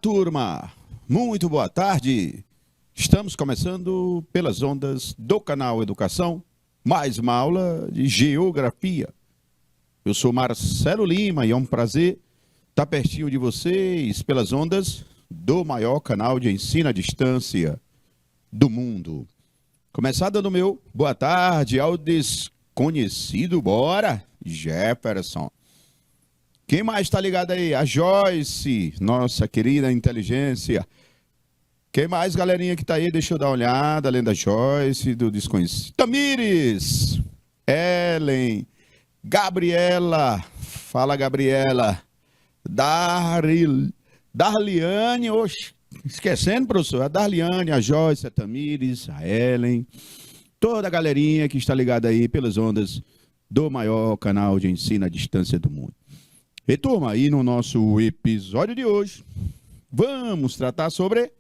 Olá, turma! Muito boa tarde! Estamos começando pelas ondas do canal Educação, mais uma aula de Geografia. Eu sou Marcelo Lima e é um prazer estar pertinho de vocês pelas ondas do maior canal de ensino à distância do mundo. Começar dando meu boa tarde ao desconhecido, bora, Jefferson. Quem mais está ligado aí? A Joyce, nossa querida inteligência. Quem mais, galerinha, que está aí? Deixa eu dar uma olhada, além da Joyce, do desconhecido. Tamires, Ellen, Gabriela, fala Gabriela, Darliane, oxe, esquecendo, professor, a Darliane, a Joyce, a Tamires, a Ellen, toda a galerinha que está ligada aí pelas ondas do maior canal de ensino à distância do mundo. E turma, aí no nosso episódio de hoje, vamos tratar sobre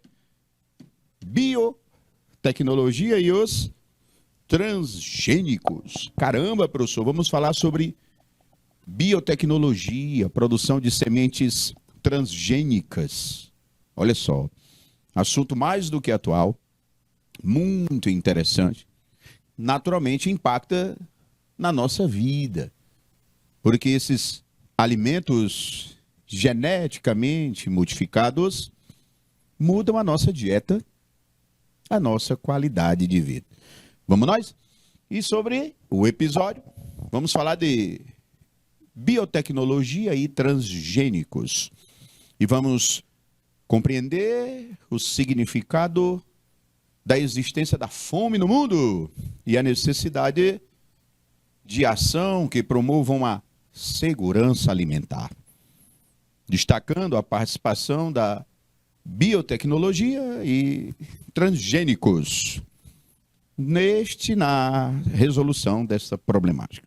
biotecnologia e os transgênicos. Caramba, professor, vamos falar sobre biotecnologia, produção de sementes transgênicas. Olha só, assunto mais do que atual, muito interessante. Naturalmente impacta na nossa vida, porque esses alimentos geneticamente modificados mudam a nossa dieta, a nossa qualidade de vida. Vamos nós? E sobre o episódio, vamos falar de biotecnologia e transgênicos. E vamos compreender o significado da existência da fome no mundo e a necessidade de ação que promovam a segurança alimentar, destacando a participação da biotecnologia e transgênicos na resolução dessa problemática.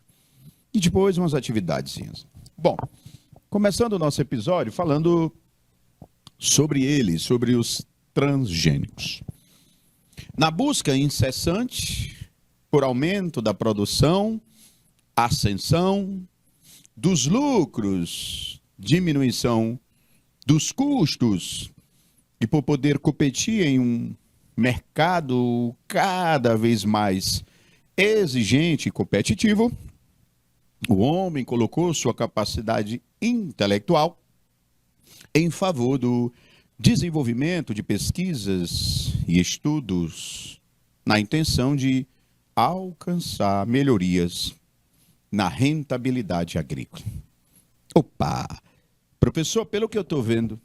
E depois umas atividades. Bom, começando o nosso episódio falando sobre eles, sobre os transgênicos. Na busca incessante por aumento da produção, ascensão dos lucros, diminuição dos custos e por poder competir em um mercado cada vez mais exigente e competitivo, o homem colocou sua capacidade intelectual em favor do desenvolvimento de pesquisas e estudos na intenção de alcançar melhorias na rentabilidade agrícola. Opa! Professor, pelo que eu estou vendo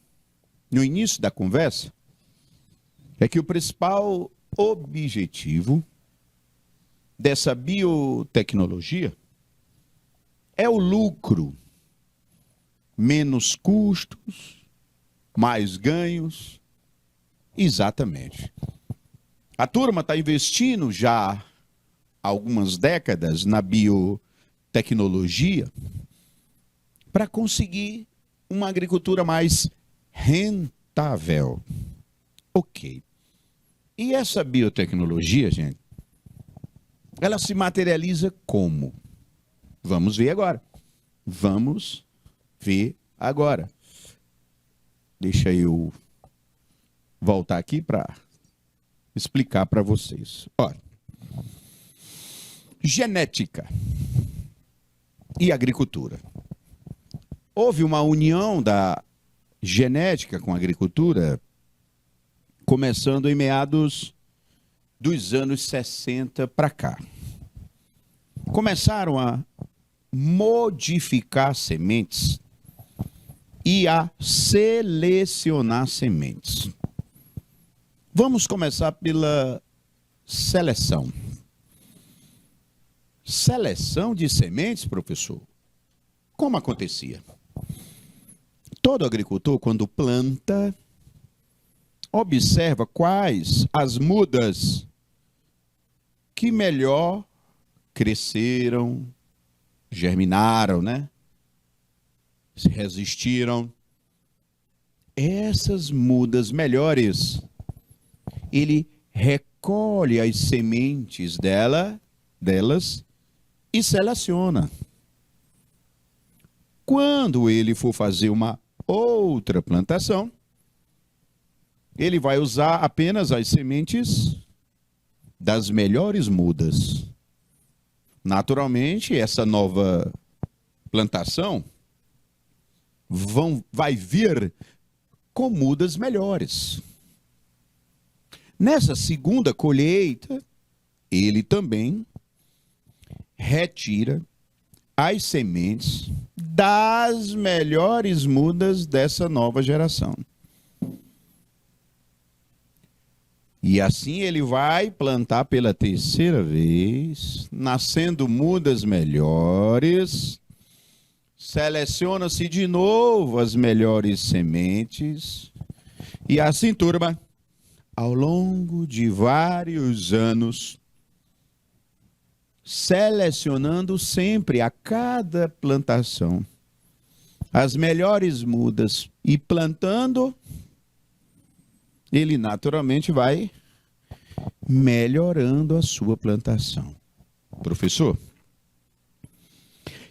no início da conversa, é que o principal objetivo dessa biotecnologia é o lucro. Menos custos, mais ganhos. Exatamente. A turma está investindo já há algumas décadas na biotecnologia para conseguir uma agricultura mais rentável. Ok. E essa biotecnologia, gente, ela se materializa como? Vamos ver agora. Vamos ver agora. Deixa eu voltar aqui para explicar para vocês. Olha, genética e agricultura. Houve uma união da genética com a agricultura, começando em meados dos anos 60 para cá. Começaram a modificar sementes e a selecionar sementes. Vamos começar pela seleção. Seleção de sementes, professor? Como acontecia? Todo agricultor, quando planta, observa quais as mudas que melhor cresceram, germinaram, né? Se resistiram. Essas mudas melhores, ele recolhe as sementes delas e seleciona. Quando ele for fazer uma outra plantação, ele vai usar apenas as sementes das melhores mudas. Naturalmente, essa nova plantação vai vir com mudas melhores. Nessa segunda colheita, ele também retira as sementes das melhores mudas dessa nova geração. E assim ele vai plantar pela terceira vez, nascendo mudas melhores, seleciona-se de novo as melhores sementes, e assim, turma, ao longo de vários anos, selecionando sempre a cada plantação as melhores mudas e plantando, ele naturalmente vai melhorando a sua plantação. Professor,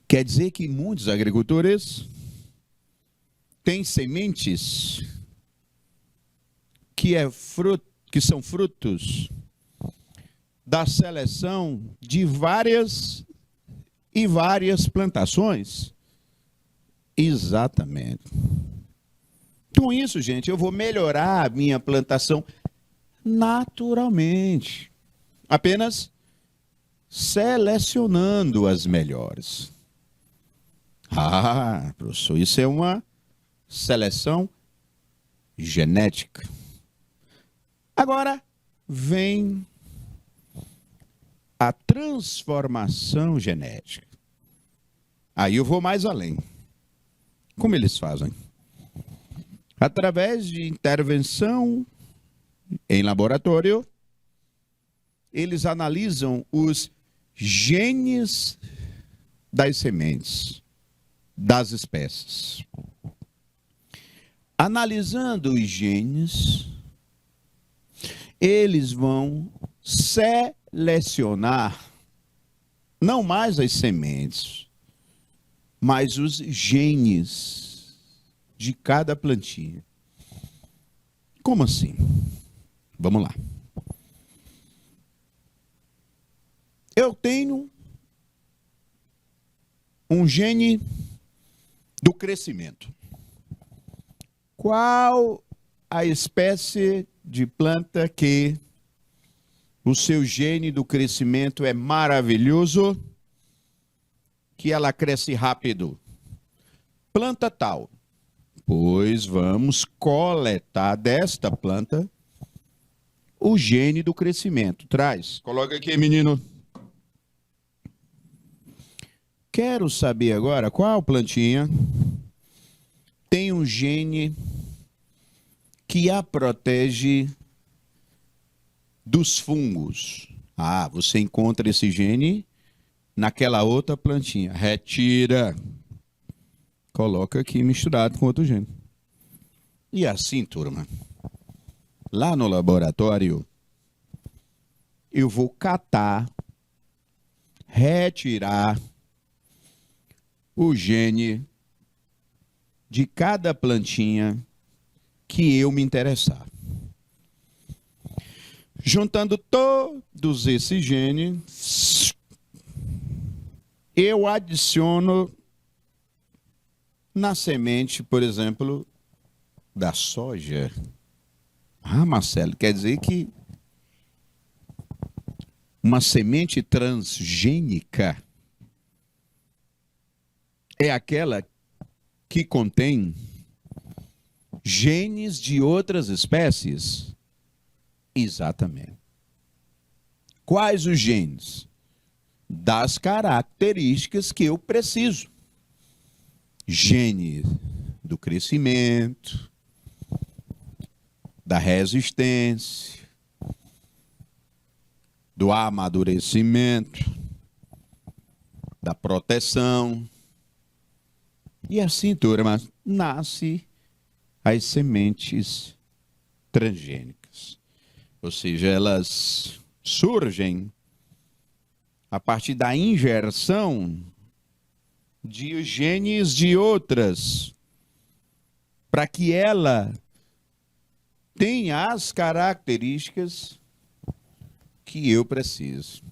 quer dizer que muitos agricultores têm sementes que são frutos da seleção de várias plantações? Exatamente. Com isso, gente, eu vou melhorar a minha plantação naturalmente, apenas selecionando as melhores. Ah, professor, isso é uma seleção genética. Agora vem a transformação genética. Aí eu vou mais além. Como eles fazem? Através de intervenção em laboratório, eles analisam os genes das sementes, das espécies. Analisando os genes, eles vão selecionar não mais as sementes, mas os genes de cada plantinha. Como assim? Vamos lá. Eu tenho um gene do crescimento. Qual a espécie de planta que o seu gene do crescimento é maravilhoso, que ela cresce rápido? Planta tal. Pois vamos coletar desta planta o gene do crescimento. Traz. Coloca aqui, menino. Quero saber agora qual plantinha tem um gene que a protege dos fungos. Ah, você encontra esse gene naquela outra plantinha. Retira. Coloca aqui misturado com outro gene. E assim, turma, lá no laboratório, eu vou catar, retirar o gene de cada plantinha que eu me interessar. Juntando todos esses genes, eu adiciono na semente, por exemplo, da soja. Ah, Marcelo, quer dizer que uma semente transgênica é aquela que contém genes de outras espécies? Exatamente. Quais os genes? Das características que eu preciso. Gene do crescimento, da resistência, do amadurecimento, da proteção. E assim, turma, nasce as sementes transgênicas. Ou seja, elas surgem a partir da injeção de genes de outras, para que ela tem as características que eu preciso.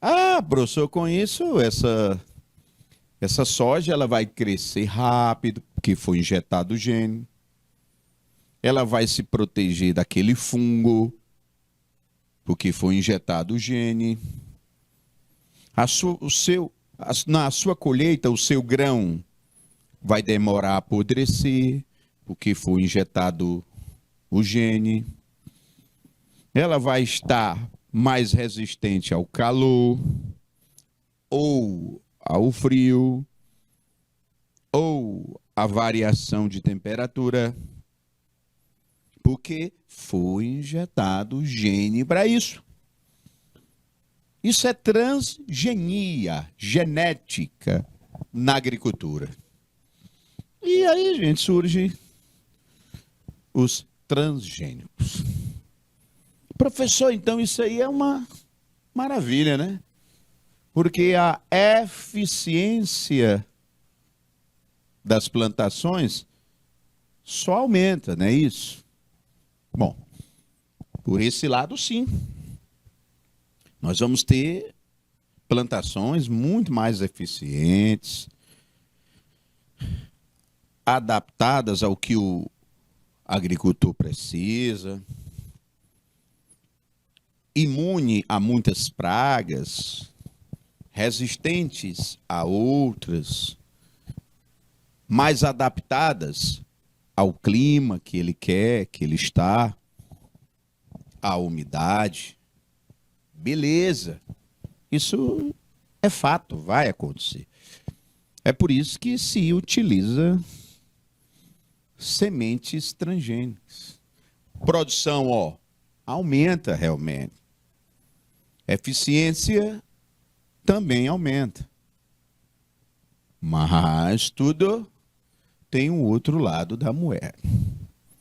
Ah, professor, com isso, essa soja ela vai crescer rápido, porque foi injetado o gene. Ela vai se proteger daquele fungo, porque foi injetado o gene. Na sua colheita, o seu grão vai demorar a apodrecer, porque foi injetado o gene. Ela vai estar mais resistente ao calor, ou ao frio, ou à variação de temperatura, porque foi injetado o gene para isso. Isso é transgenia, genética na agricultura. E aí, gente, surgem os transgênicos. Professor, então isso aí é uma maravilha, né? Porque a eficiência das plantações só aumenta, não é isso? Bom, por esse lado, sim. Nós vamos ter plantações muito mais eficientes, adaptadas ao que o agricultor precisa, imune a muitas pragas, resistentes a outras, mais adaptadas ao clima que ele quer, que ele está, à umidade. Beleza, isso é fato, vai acontecer. É por isso que se utiliza sementes transgênicas. Produção, ó, aumenta realmente. Eficiência também aumenta. Mas tudo tem um outro lado da moeda.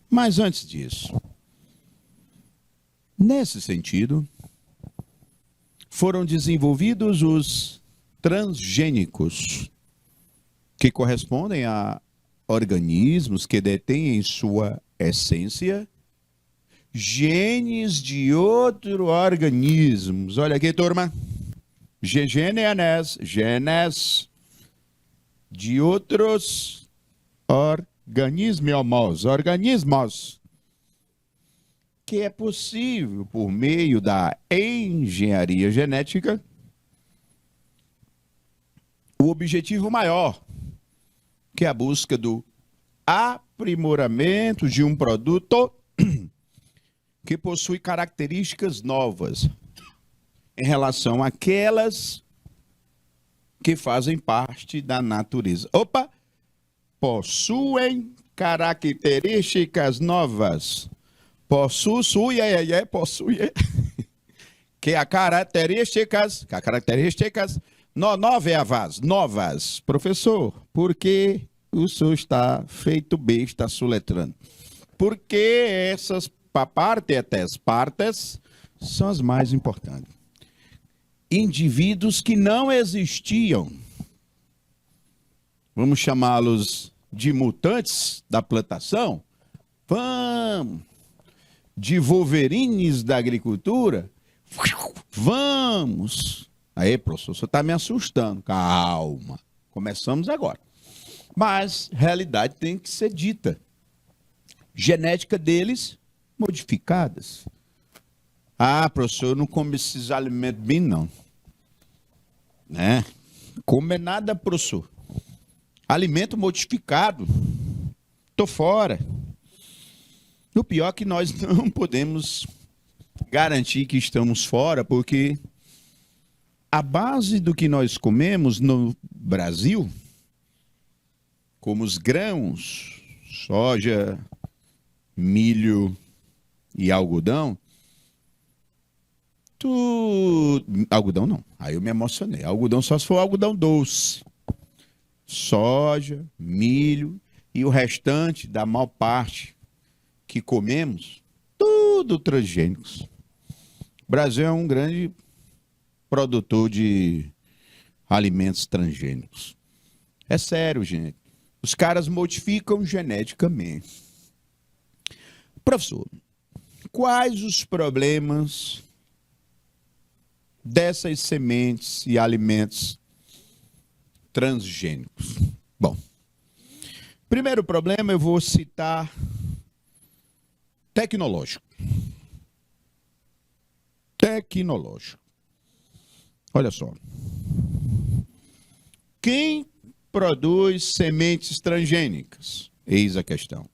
Mas antes disso, nesse sentido, foram desenvolvidos os transgênicos, que correspondem a organismos que detêm em sua essência genes de outros organismos. Olha aqui, turma. Genes de outros organismos, que é possível, por meio da engenharia genética, o objetivo maior, que é a busca do aprimoramento de um produto que possui características novas em relação àquelas que fazem parte da natureza. Opa! Possuem características novas. Possui, que a características novas. Professor, por que o senhor está feito besta soletrando? Porque essas partes são as mais importantes. Indivíduos que não existiam, vamos chamá-los de mutantes da plantação, vamos, de wolverines da agricultura, vamos. Aí, professor, você está me assustando. Calma, começamos agora. Mas realidade tem que ser dita. Genética deles modificadas. Ah, professor, eu não como esses alimentos bem, não. Né? Come nada, professor. Alimento modificado. Tô fora. O pior é que nós não podemos garantir que estamos fora, porque a base do que nós comemos no Brasil, como os grãos, soja, milho e algodão, algodão não, aí eu me emocionei. Algodão só se for algodão doce. Soja, milho e o restante da maior parte que comemos, tudo transgênicos. O Brasil é um grande produtor de alimentos transgênicos. É sério, gente. Os caras modificam geneticamente. Professor, quais os problemas dessas sementes e alimentos transgênicos? Bom, primeiro problema eu vou citar tecnológico. Tecnológico. Olha só. Quem produz sementes transgênicas? Eis a questão.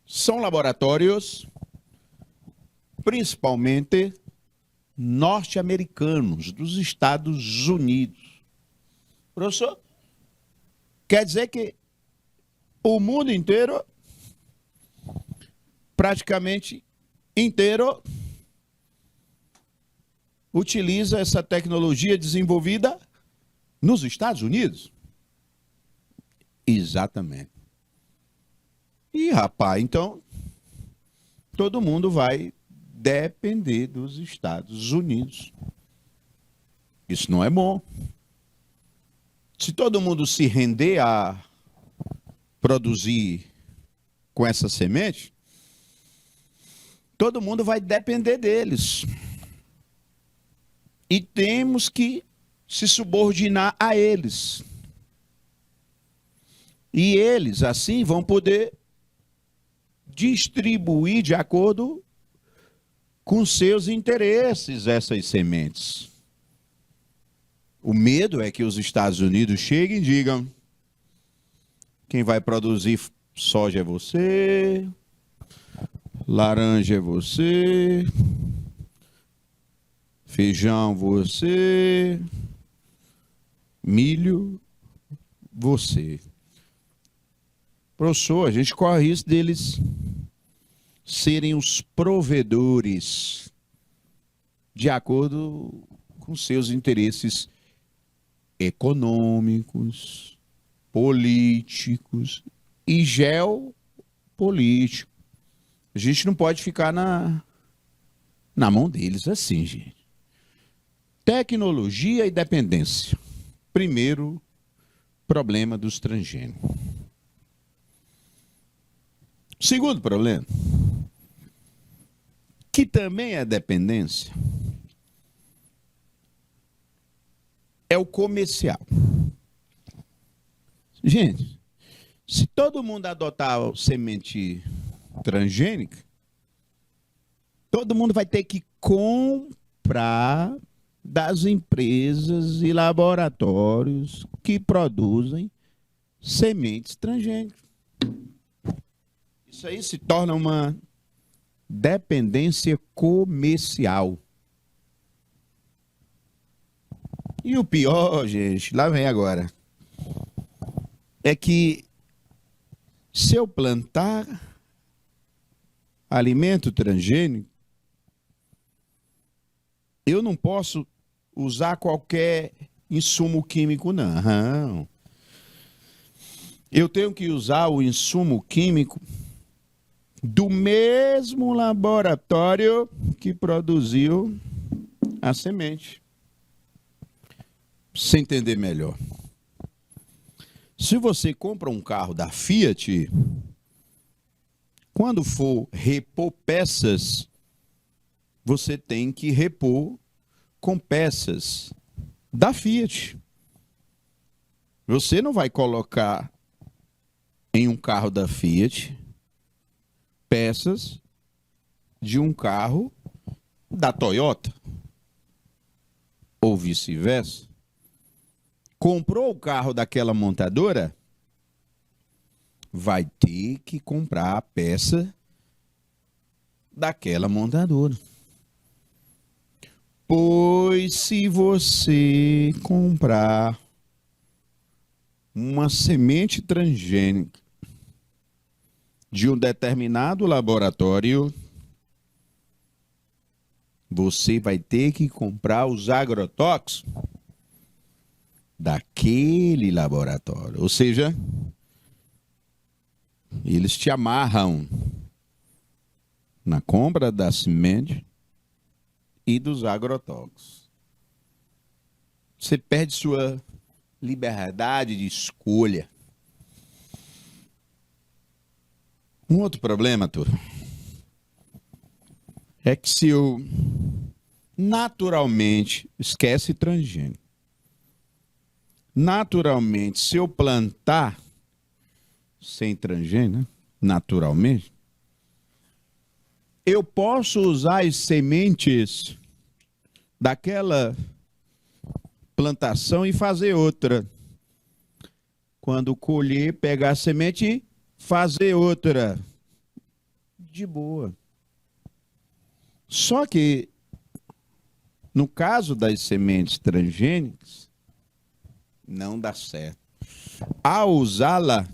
São laboratórios, principalmente norte-americanos, dos Estados Unidos. Professor, quer dizer que o mundo inteiro, praticamente inteiro, utiliza essa tecnologia desenvolvida nos Estados Unidos? Exatamente. E, rapaz, então, todo mundo vai depender dos Estados Unidos. Isso não é bom. Se todo mundo se render a produzir com essa semente, todo mundo vai depender deles. E temos que se subordinar a eles. E eles, assim, vão poder distribuir de acordo com seus interesses essas sementes. O medo é que os Estados Unidos cheguem e digam: quem vai produzir soja é você, laranja é você, feijão você, milho você. Professor, a gente corre o risco deles serem os provedores de acordo com seus interesses econômicos, políticos e geopolíticos. A gente não pode ficar na mão deles assim, gente. Tecnologia e dependência. Primeiro problema dos transgênicos. Segundo problema, que também é dependência, é o comercial. Gente, se todo mundo adotar semente transgênica, todo mundo vai ter que comprar das empresas e laboratórios que produzem sementes transgênicas. Isso aí se torna uma dependência comercial. E o pior, gente, lá vem agora, é que se eu plantar alimento transgênico, eu não posso usar qualquer insumo químico, não. Eu tenho que usar o insumo químico do mesmo laboratório que produziu a semente. Pra você entender melhor. Se você compra um carro da Fiat, quando for repor peças, você tem que repor com peças da Fiat. Você não vai colocar em um carro da Fiat peças de um carro da Toyota, ou vice-versa. Comprou o carro daquela montadora, vai ter que comprar a peça daquela montadora. Pois se você comprar uma semente transgênica de um determinado laboratório, você vai ter que comprar os agrotóxicos daquele laboratório. Ou seja, eles te amarram na compra da semente e dos agrotóxicos. Você perde sua liberdade de escolha. Um outro problema, turma, é que se eu naturalmente, esquece transgênico, naturalmente, se eu plantar sem transgênico, né, naturalmente, eu posso usar as sementes daquela plantação e fazer outra. Quando colher, pegar a semente e fazer outra. De boa. Só que, no caso das sementes transgênicas, não dá certo. Ao usá-la,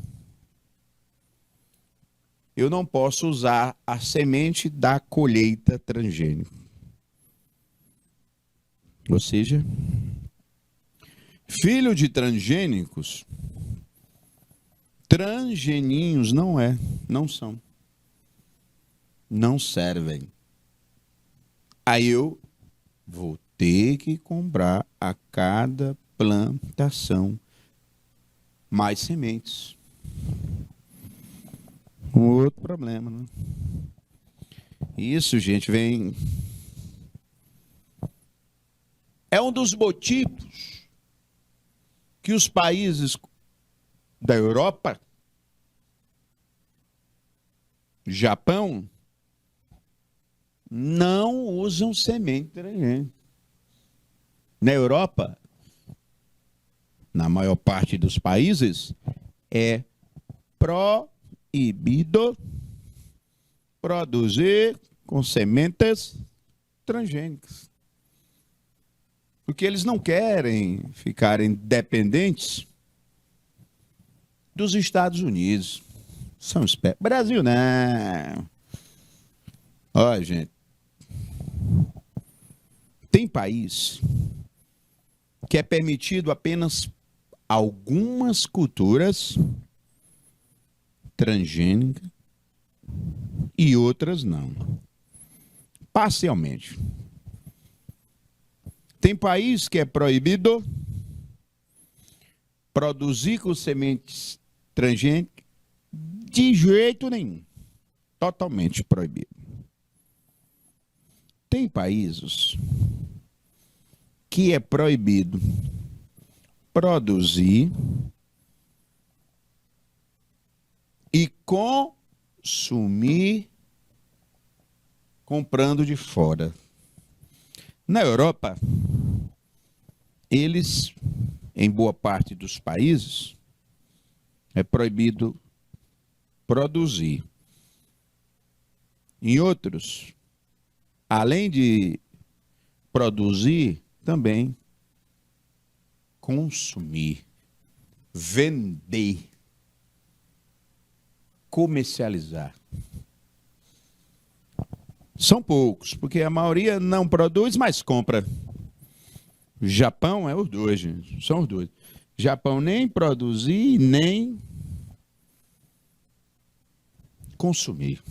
eu não posso usar a semente da colheita transgênica. Ou seja, filho de transgênicos, transgeninhos não são. Não servem. Aí eu vou ter que comprar a cada plantação mais sementes. Um outro problema, né? Isso, gente, vem... É um dos motivos que os países da Europa, Japão, não usam semente transgênica. Na Europa, na maior parte dos países, é proibido produzir com sementes transgênicas. Porque eles não querem ficarem dependentes dos Estados Unidos. São espertos. Brasil, não. Olha, gente. Tem país que é permitido apenas algumas culturas transgênicas e outras não. Parcialmente. Tem país que é proibido produzir com sementes transgênicas de jeito nenhum. Totalmente proibido. Tem países que é proibido produzir e consumir comprando de fora. Na Europa, eles, em boa parte dos países, é proibido produzir. Em outros, além de produzir, também consumir, vender, comercializar. São poucos, porque a maioria não produz, mas compra. O Japão é os dois, gente. São os dois. O Japão nem produzir, nem consumir.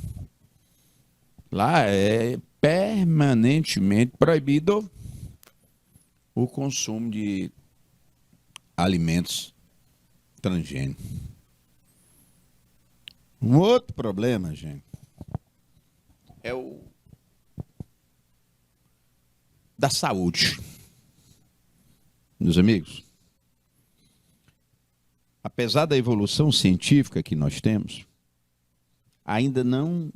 Lá é permanentemente proibido o consumo de alimentos transgênicos. Um outro problema, gente, é o da saúde. Meus amigos, apesar da evolução científica que nós temos, ainda não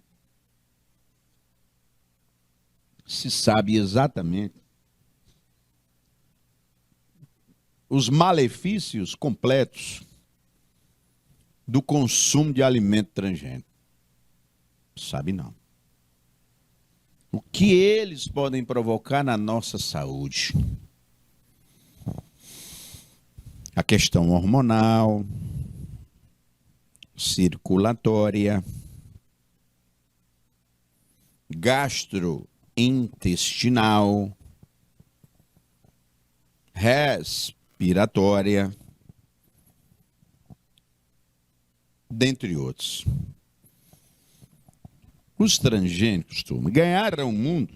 se sabe exatamente os malefícios completos do consumo de alimento transgênico. Sabe não. O que eles podem provocar na nossa saúde? A questão hormonal, circulatória, gastrointestinal, respiratória, dentre outros. Os transgênicos, turma, ganharam o mundo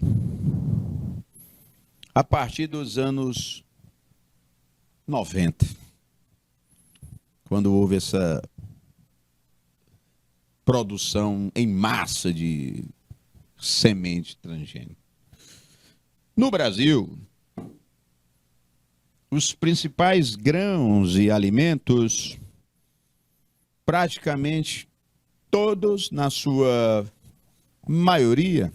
a partir dos anos 90, quando houve essa produção em massa de semente transgênica. No Brasil, os principais grãos e alimentos, praticamente todos, na sua maioria,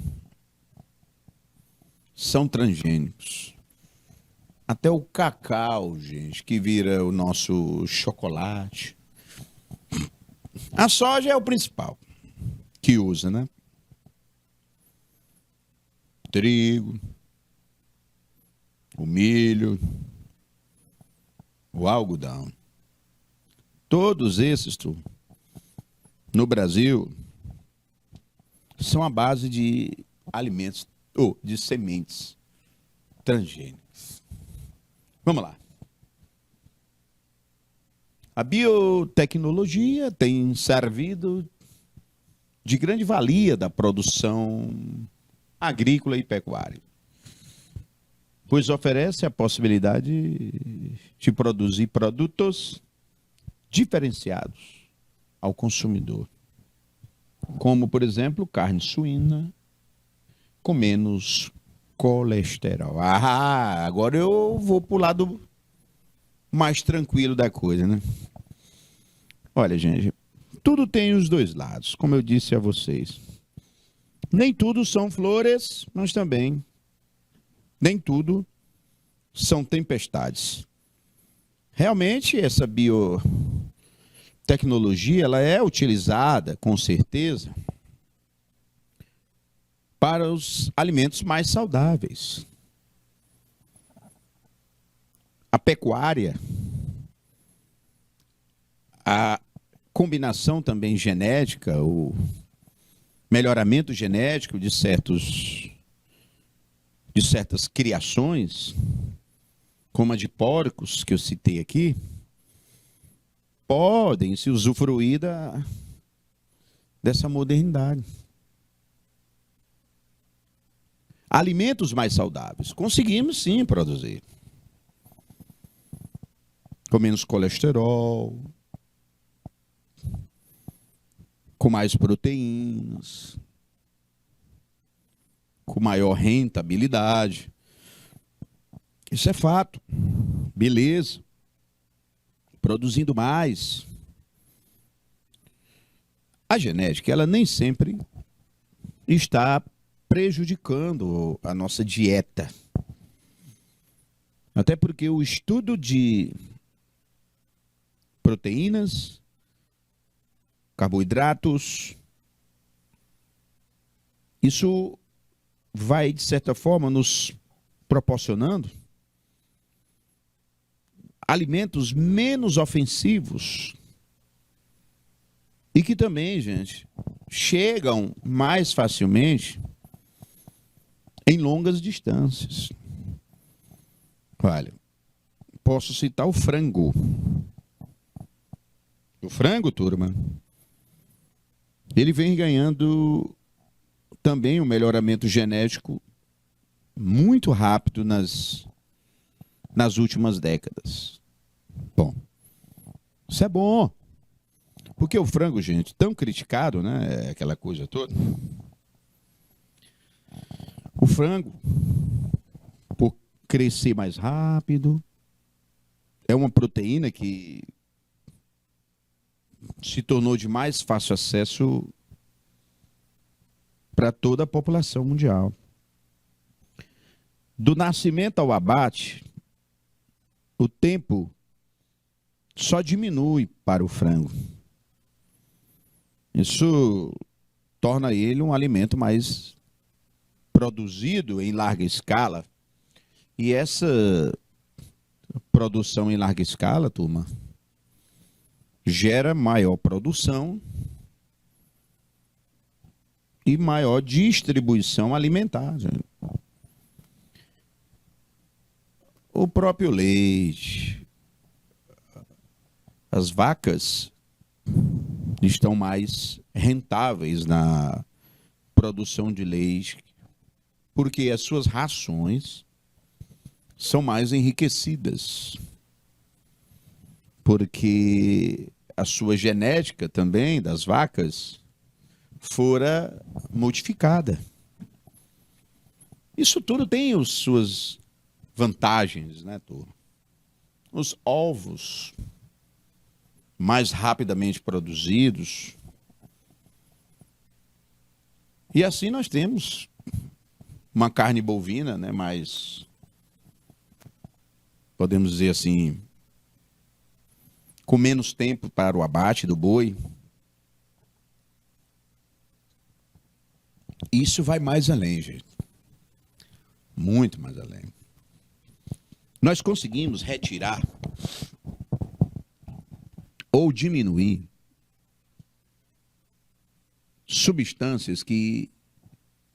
são transgênicos. Até o cacau, gente, que vira o nosso chocolate. A soja é o principal que usa, né? Trigo, o milho, o algodão. Todos esses, no Brasil, são a base de alimentos, ou de sementes transgênicas. Vamos lá. A biotecnologia tem servido de grande valia da produção agrícola e pecuária, pois oferece a possibilidade de produzir produtos diferenciados ao consumidor, como, por exemplo, carne suína com menos colesterol. Ah, agora eu vou para o lado mais tranquilo da coisa, né? Olha, gente, tudo tem os dois lados, como eu disse a vocês. Nem tudo são flores, mas também nem tudo são tempestades. Realmente, essa biotecnologia, ela é utilizada, com certeza, para os alimentos mais saudáveis. A pecuária, a combinação também genética, o melhoramento genético de certas criações, como a de porcos, que eu citei aqui, podem se usufruir dessa modernidade. Alimentos mais saudáveis, conseguimos sim produzir. Com menos colesterol, com mais proteínas, com maior rentabilidade. Isso é fato. Beleza. Produzindo mais. A genética, ela nem sempre está prejudicando a nossa dieta. Até porque o estudo de proteínas, carboidratos, isso vai, de certa forma, nos proporcionando alimentos menos ofensivos e que também, gente, chegam mais facilmente em longas distâncias. Olha, posso citar o frango. O frango, turma, ele vem ganhando também um melhoramento genético muito rápido nas últimas décadas. Bom, isso é bom. Porque o frango, gente, tão criticado, né? Aquela coisa toda. O frango, por crescer mais rápido, é uma proteína que se tornou de mais fácil acesso para toda a população mundial. Do nascimento ao abate, o tempo só diminui para o frango. Isso torna ele um alimento mais produzido em larga escala. E essa produção em larga escala, turma, gera maior produção e maior distribuição alimentar. O próprio leite, as vacas estão mais rentáveis na produção de leite, porque as suas rações são mais enriquecidas, porque a sua genética também das vacas fora modificada. Isso tudo tem as suas vantagens, né, turma? Os ovos mais rapidamente produzidos. E assim nós temos uma carne bovina, né, mais, podemos dizer assim, com menos tempo para o abate do boi. Isso vai mais além, gente. Muito mais além. Nós conseguimos retirar ou diminuir substâncias que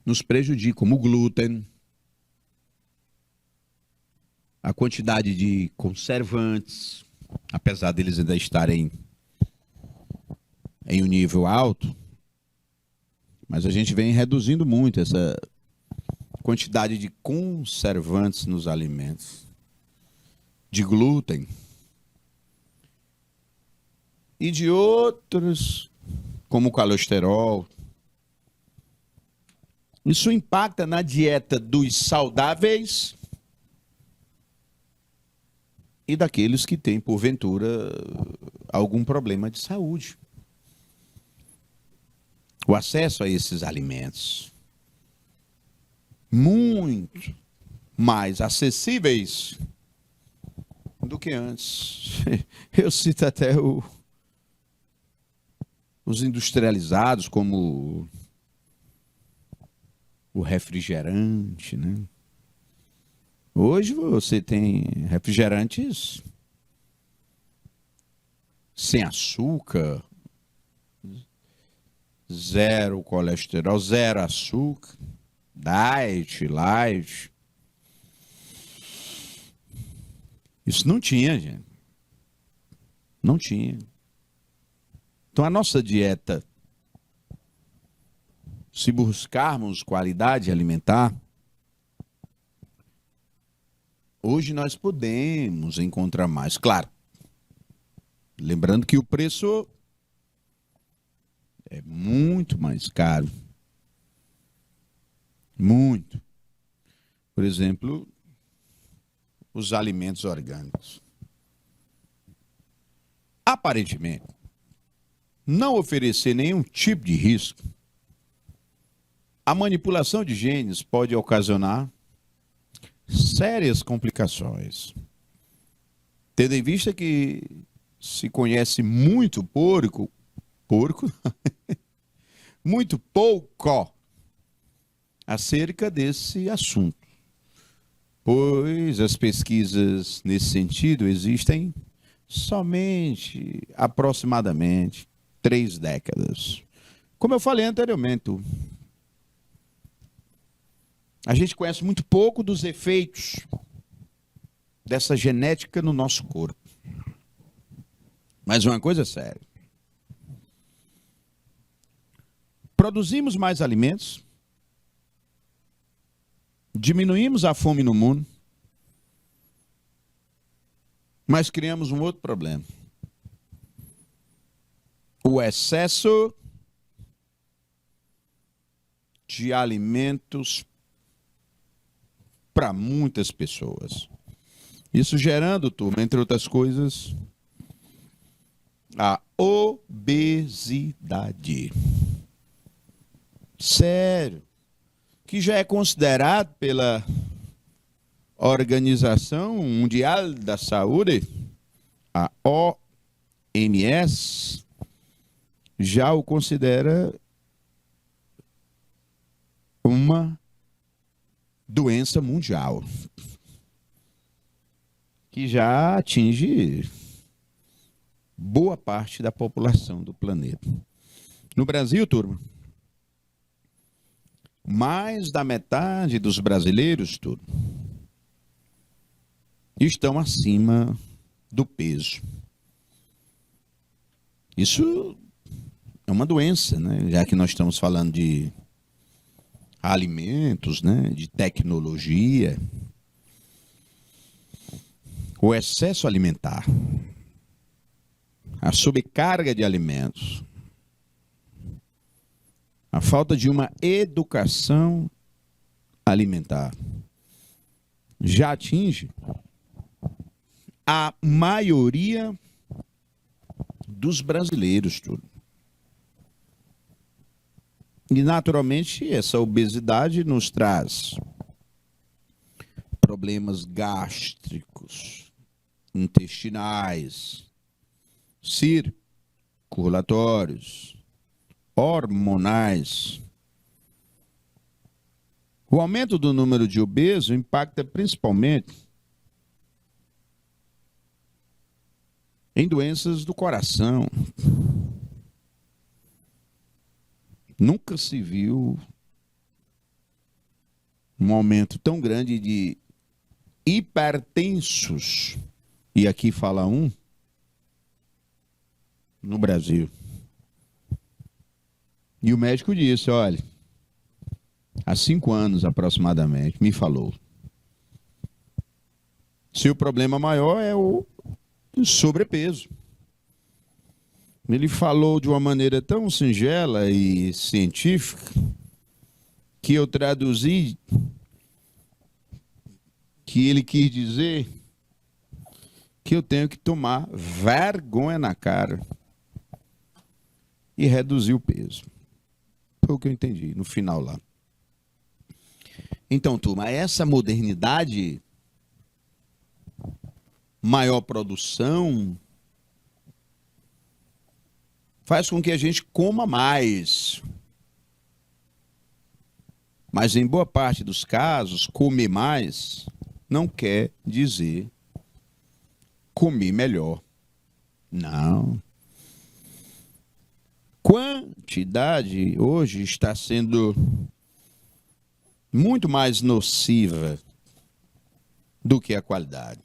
nos prejudicam, como o glúten, a quantidade de conservantes, apesar deles ainda estarem em um nível alto, mas a gente vem reduzindo muito essa quantidade de conservantes nos alimentos, de glúten e de outros, como o colesterol. Isso impacta na dieta dos saudáveis e daqueles que têm, porventura, algum problema de saúde. O acesso a esses alimentos muito mais acessíveis do que antes. Eu cito até os industrializados, como o refrigerante, né? Hoje você tem refrigerantes sem açúcar, zero colesterol, zero açúcar, diet, light. Isso não tinha, gente. Não tinha. Então a nossa dieta, se buscarmos qualidade alimentar, hoje nós podemos encontrar mais. Claro, lembrando que o preço é muito mais caro. Muito. Por exemplo, os alimentos orgânicos. Aparentemente, não oferecer nenhum tipo de risco, a manipulação de genes pode ocasionar sérias complicações. Tendo em vista que se conhece muito pouco, muito pouco acerca desse assunto, pois as pesquisas nesse sentido existem somente aproximadamente 3 décadas. Como eu falei anteriormente, a gente conhece muito pouco dos efeitos dessa genética no nosso corpo. Mas uma coisa é séria. Produzimos mais alimentos, diminuímos a fome no mundo, mas criamos um outro problema. O excesso de alimentos para muitas pessoas. Isso gerando, turma, entre outras coisas, a obesidade. Sério. Que já é considerado pela Organização Mundial da Saúde, a OMS, já o considera uma doença mundial, que já atinge boa parte da população do planeta. No Brasil, turma, mais da metade dos brasileiros, tudo, estão acima do peso. Isso é uma doença, né? Já que nós estamos falando de alimentos, né? De tecnologia. O excesso alimentar, a sobrecarga de alimentos, A falta de uma educação alimentar já atinge a maioria dos brasileiros, tudo. E, naturalmente, essa obesidade nos traz problemas gástricos, intestinais, circulatórios, hormonais. O aumento do número de obesos impacta principalmente em doenças do coração. Nunca se viu um aumento tão grande de hipertensos, e aqui fala um, no Brasil. E o médico disse, olha, há 5 anos aproximadamente, me falou, seu problema maior é o sobrepeso. Ele falou de uma maneira tão singela e científica que eu traduzi que ele quis dizer que eu tenho que tomar vergonha na cara e reduzir o peso. Foi o que eu entendi no final lá. Então, turma, essa modernidade, maior produção, faz com que a gente coma mais. Mas em boa parte dos casos, comer mais não quer dizer comer melhor. Não. Quantidade hoje está sendo muito mais nociva do que a qualidade.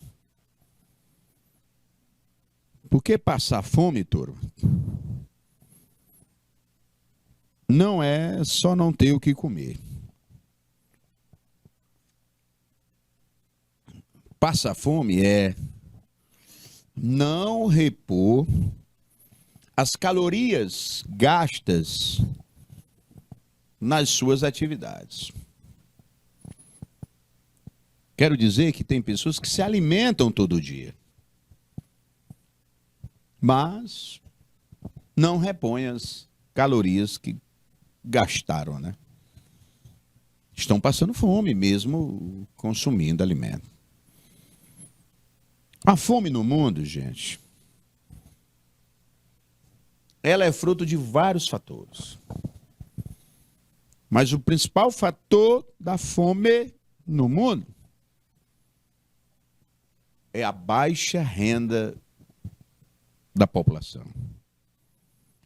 Por que passar fome, turma? Não é só não ter o que comer. Passar fome é não repor as calorias gastas nas suas atividades. Quero dizer que tem pessoas que se alimentam todo dia, mas não repõem as calorias que gastaram, né? Estão passando fome mesmo consumindo alimento. A fome no mundo, gente, ela é fruto de vários fatores. Mas o principal fator da fome no mundo é a baixa renda da população.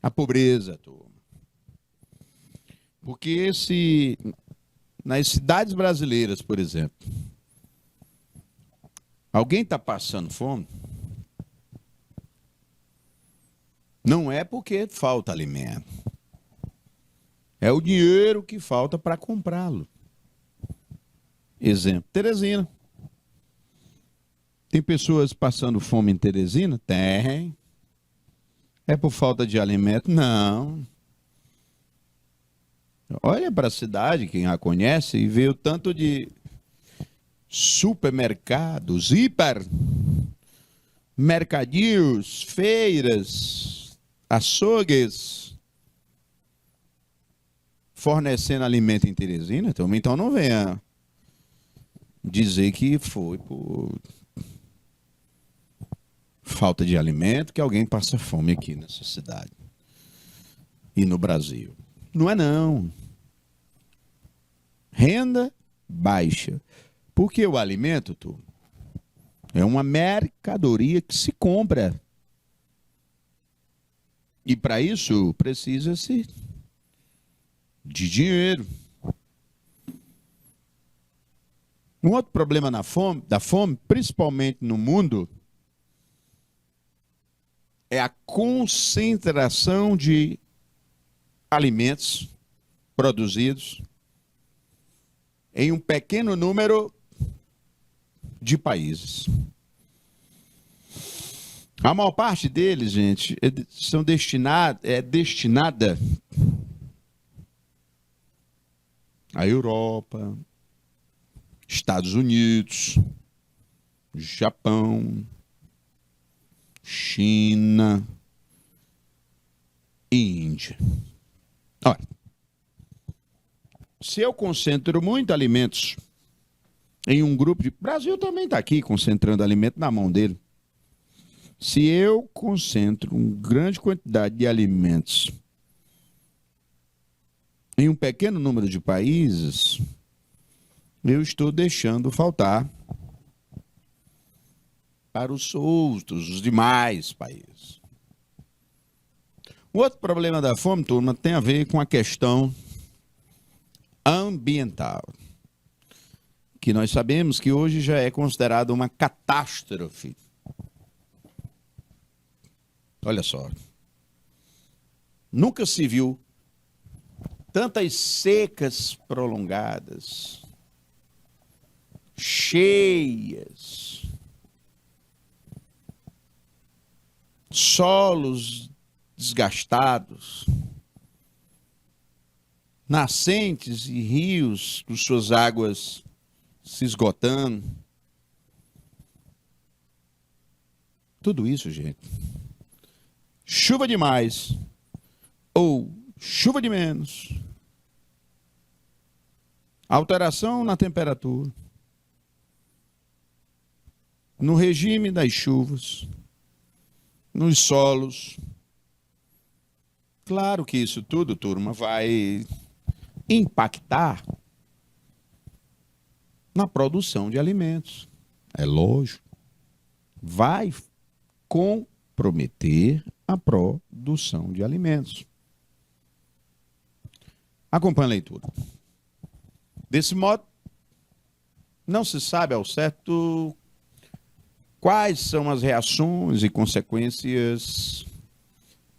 A pobreza, turma. Porque nas cidades brasileiras, por exemplo, alguém está passando fome, não é porque falta alimento. É o dinheiro que falta para comprá-lo. Exemplo, Teresina. Tem pessoas passando fome em Teresina? Tem. É por falta de alimento? Não. Olha para a cidade, quem a conhece, e vê o tanto de supermercados, hipermercadinhos, feiras, açougues, fornecendo alimento em Teresina. Então não venha dizer que foi por falta de alimento que alguém passa fome aqui nessa cidade e no Brasil. Não é não. Renda baixa. Porque o alimento, é uma mercadoria que se compra. E para isso precisa-se de dinheiro. Um outro problema da fome, principalmente no mundo, é a concentração de alimentos produzidos em um pequeno número de países. A maior parte deles, gente, é destinada a Europa, Estados Unidos, Japão, China e Índia. Olha, se eu concentro muito alimentos em um grupo de... O Brasil também está aqui concentrando alimento na mão dele. Se eu concentro uma grande quantidade de alimentos em um pequeno número de países, eu estou deixando faltar para os outros, os demais países. O outro problema da fome, turma, tem a ver com a questão ambiental, que nós sabemos que hoje já é considerada uma catástrofe. Olha só, nunca se viu tantas secas prolongadas, cheias, solos desgastados, nascentes e rios com suas águas se esgotando. Tudo isso, gente. Chuva demais ou chuva de menos. Alteração na temperatura. No regime das chuvas. Nos solos. Claro que isso tudo, turma, vai impactar na produção de alimentos. É lógico. Vai comprometer a produção de alimentos. Acompanhe a leitura. Desse modo, não se sabe ao certo quais são as reações e consequências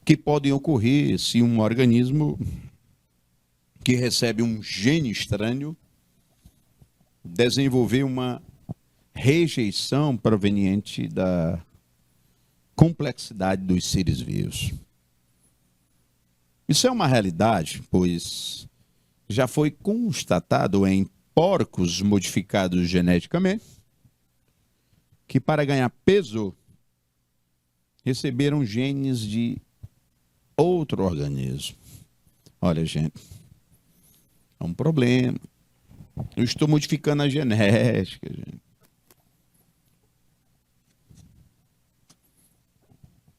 que podem ocorrer se um organismo que recebe um gene estranho desenvolver uma rejeição proveniente da complexidade dos seres vivos. Isso é uma realidade, pois já foi constatado em porcos modificados geneticamente que, para ganhar peso, receberam genes de outro organismo. Olha, gente, é um problema. Eu estou modificando a genética, gente.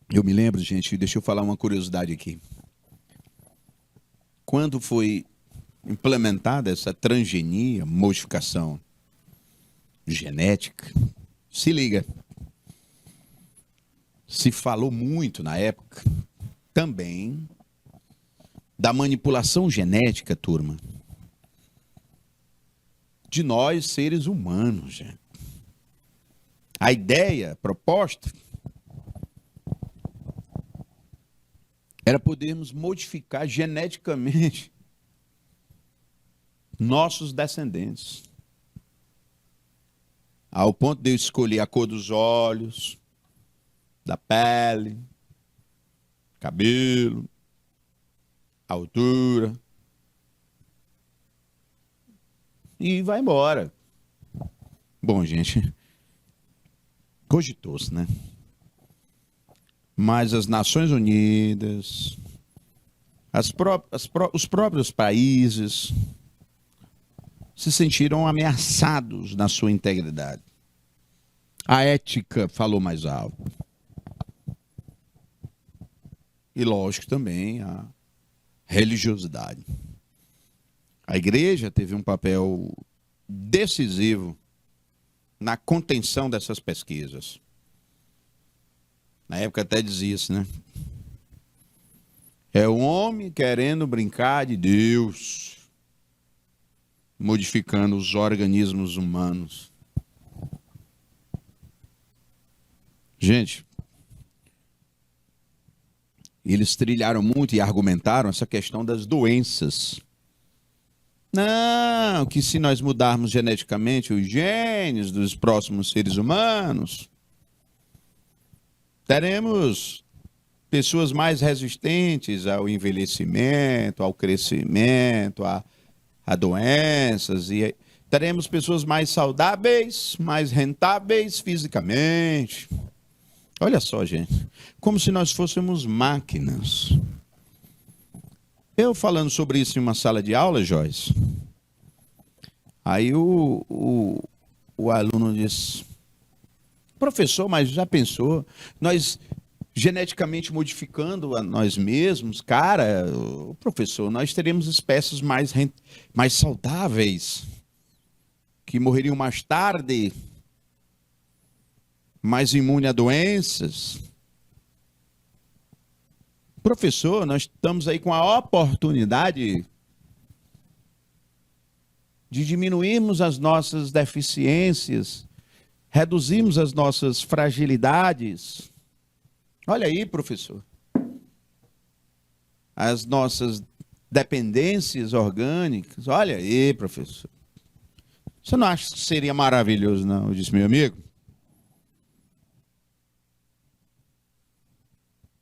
Eu me lembro, gente, deixa eu falar uma curiosidade aqui. Quando foi implementada essa transgenia, modificação genética, se liga, se falou muito na época também da manipulação genética, turma, de nós seres humanos, gente. A ideia proposta era podermos modificar geneticamente nossos descendentes. Ao ponto de eu escolher a cor dos olhos, da pele, cabelo, altura. E vai embora. Bom, gente, cogitou-se, né? Mas as Nações Unidas, os próprios países se sentiram ameaçados na sua integridade. A ética falou mais alto. E, lógico, também a religiosidade. A igreja teve um papel decisivo na contenção dessas pesquisas. Na época até dizia-se, né? É o homem querendo brincar de Deus, modificando os organismos humanos. Gente, eles trilharam muito e argumentaram essa questão das doenças. Não, que se nós mudarmos geneticamente os genes dos próximos seres humanos, teremos pessoas mais resistentes ao envelhecimento, ao crescimento, a a doenças e teremos pessoas mais saudáveis, mais rentáveis fisicamente. Olha só, gente, como se nós fôssemos máquinas. Eu falando sobre isso em uma sala de aula, Joyce, aí o aluno disse, professor, mas já pensou, nós geneticamente modificando a nós mesmos, cara, professor, nós teremos espécies mais saudáveis, que morreriam mais tarde, mais imunes a doenças. Professor, nós estamos aí com a oportunidade de diminuirmos as nossas deficiências, reduzirmos as nossas fragilidades. Olha aí, professor. As nossas dependências orgânicas. Olha aí, professor. Você não acha que seria maravilhoso, não? Eu disse, meu amigo.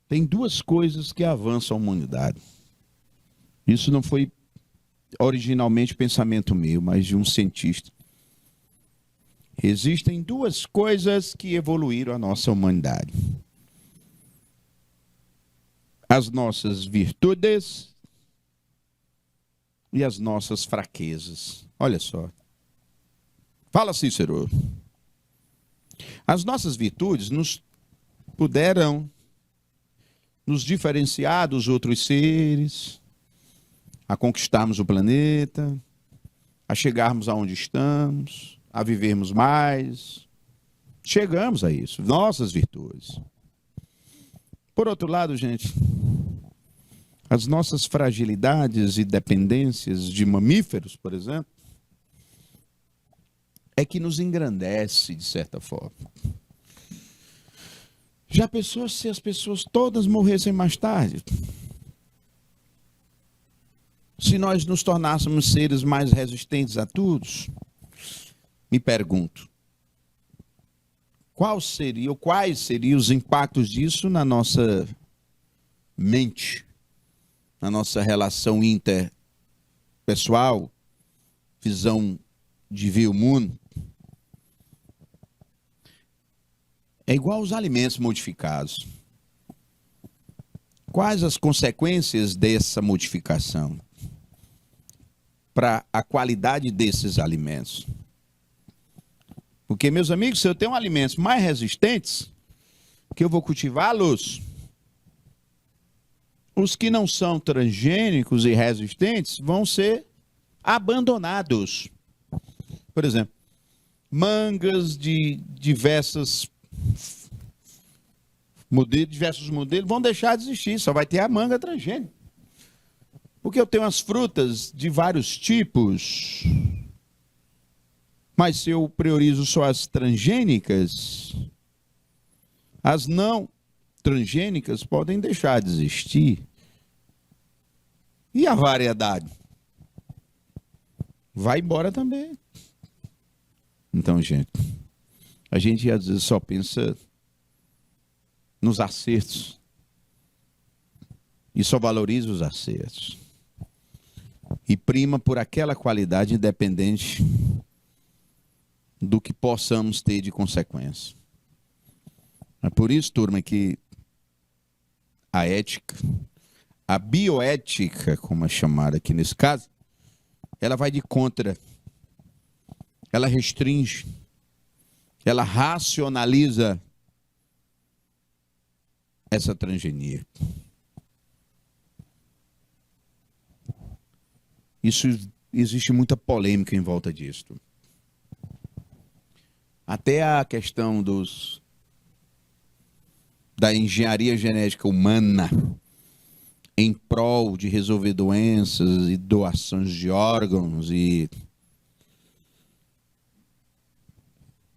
Tem duas coisas que avançam a humanidade. Isso não foi originalmente pensamento meu, mas de um cientista. Existem duas coisas que evoluíram a nossa humanidade. As nossas virtudes e as nossas fraquezas. Olha só. Fala, Cícero. As nossas virtudes puderam nos diferenciar dos outros seres, a conquistarmos o planeta, a chegarmos aonde estamos, a vivermos mais. Chegamos a isso, nossas virtudes. Por outro lado, gente, as nossas fragilidades e dependências de mamíferos, por exemplo, é que nos engrandece, de certa forma. Já pensou se as pessoas todas morressem mais tarde? Se nós nos tornássemos seres mais resistentes a tudo? Me pergunto, quais seriam os impactos disso na nossa mente, na nossa relação interpessoal, visão de ver o mundo? É igual aos alimentos modificados. Quais as consequências dessa modificação para a qualidade desses alimentos? Porque, meus amigos, se eu tenho alimentos mais resistentes, que eu vou cultivá-los, os que não são transgênicos e resistentes vão ser abandonados. Por exemplo, mangas de diversos modelos vão deixar de existir, só vai ter a manga transgênica. Porque eu tenho as frutas de vários tipos, mas se eu priorizo só as transgênicas, as não transgênicas podem deixar de existir. E a variedade? Vai embora também. Então, gente, a gente às vezes só pensa nos acertos e só valoriza os acertos e prima por aquela qualidade independente do que possamos ter de consequência. É por isso, turma, que a ética, a bioética, como é chamada aqui nesse caso, ela vai de contra, ela restringe, ela racionaliza essa transgenia. Isso, existe muita polêmica em volta disso. Até a questão da engenharia genética humana em prol de resolver doenças e doações de órgãos e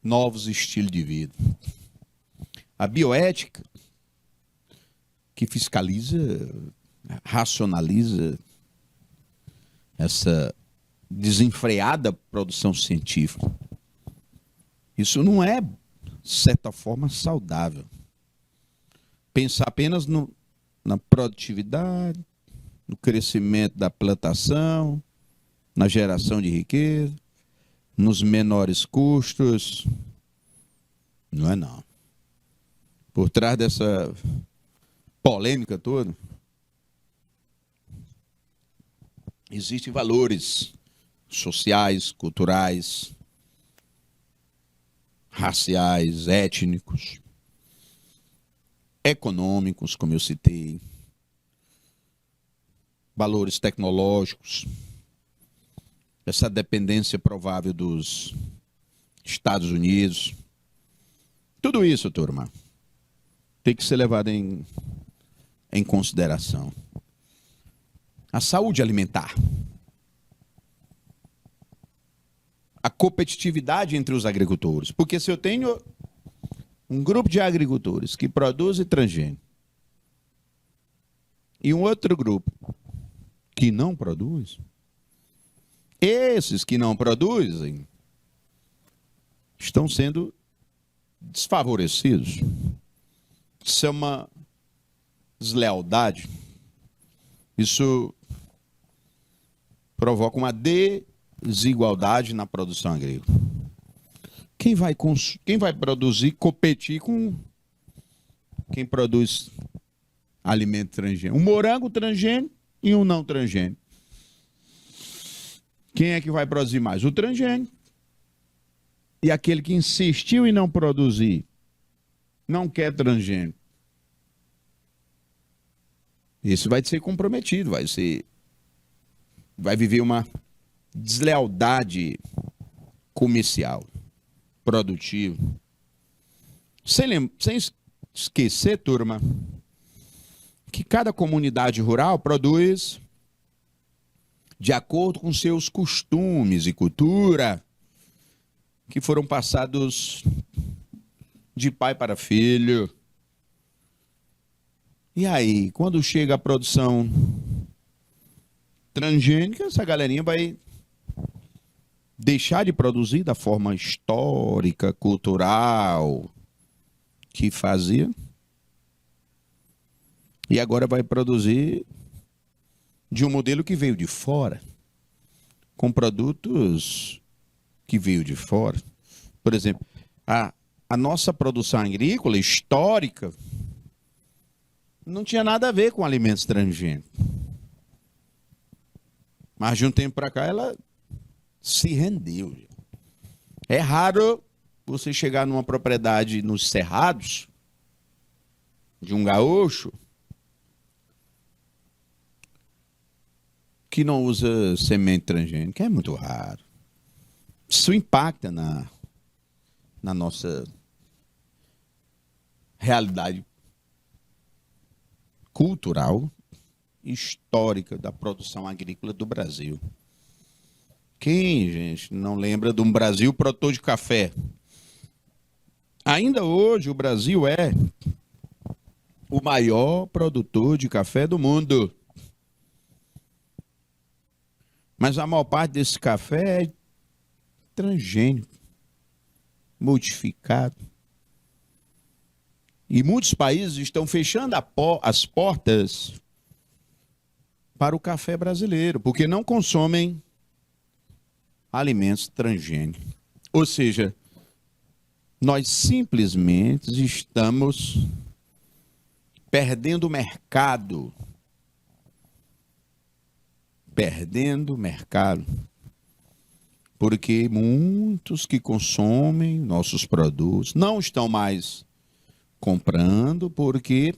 novos estilos de vida. A bioética, que fiscaliza, racionaliza essa desenfreada produção científica. Isso não é, de certa forma, saudável. Pensar apenas na produtividade, no crescimento da plantação, na geração de riqueza, nos menores custos. Não é não. Por trás dessa polêmica toda, existem valores sociais, culturais, raciais, étnicos, econômicos, como eu citei, valores tecnológicos, essa dependência provável dos Estados Unidos. Tudo isso, turma, tem que ser levado em consideração. A saúde alimentar, a competitividade entre os agricultores. Porque se eu tenho um grupo de agricultores que produzem transgênico e um outro grupo que não produz, esses que não produzem estão sendo desfavorecidos. Isso é uma deslealdade. Isso provoca uma desigualdade na produção agrícola. Quem vai produzir, competir com quem produz alimento transgênico? Um morango transgênico e um não transgênico. Quem é que vai produzir mais? O transgênico. E aquele que insistiu em não produzir, não quer transgênico, esse vai ser comprometido, vai viver uma deslealdade comercial, produtiva. Sem esquecer, turma, que cada comunidade rural produz de acordo com seus costumes e cultura, que foram passados de pai para filho. E aí, quando chega a produção transgênica, essa galerinha vai deixar de produzir da forma histórica, cultural que fazia, e agora vai produzir de um modelo que veio de fora, com produtos que veio de fora. Por exemplo, a nossa produção agrícola histórica não tinha nada a ver com alimentos transgênicos. Mas de um tempo para cá ela se rendeu. É raro você chegar numa propriedade nos cerrados de um gaúcho que não usa semente transgênica. É muito raro. Isso impacta na nossa realidade cultural e histórica da produção agrícola do Brasil. Quem, gente, não lembra de um Brasil produtor de café? Ainda hoje o Brasil é o maior produtor de café do mundo. Mas a maior parte desse café é transgênico, modificado. E muitos países estão fechando as portas para o café brasileiro, porque não consomem alimentos transgênicos. Ou seja, nós simplesmente estamos perdendo mercado. Perdendo mercado. Porque muitos que consomem nossos produtos não estão mais comprando porque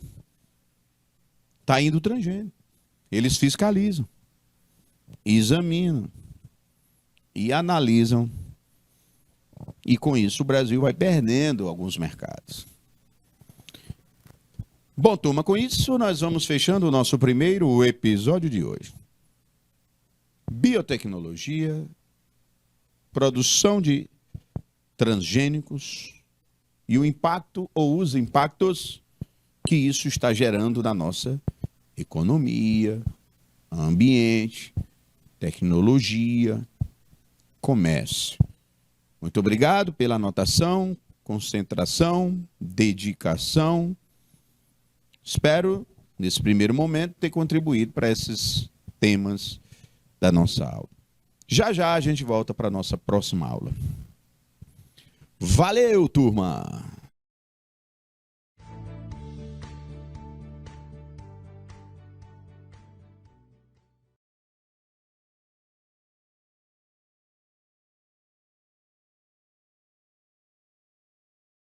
está indo transgênico. Eles fiscalizam, examinam e analisam. E com isso o Brasil vai perdendo alguns mercados. Bom, turma, com isso nós vamos fechando o nosso primeiro episódio de hoje. Biotecnologia, produção de transgênicos e o impacto ou os impactos que isso está gerando na nossa economia, ambiente, tecnologia, comércio. Muito obrigado pela anotação, concentração, dedicação. Espero, nesse primeiro momento, ter contribuído para esses temas da nossa aula. Já já a gente volta para a nossa próxima aula. Valeu, turma!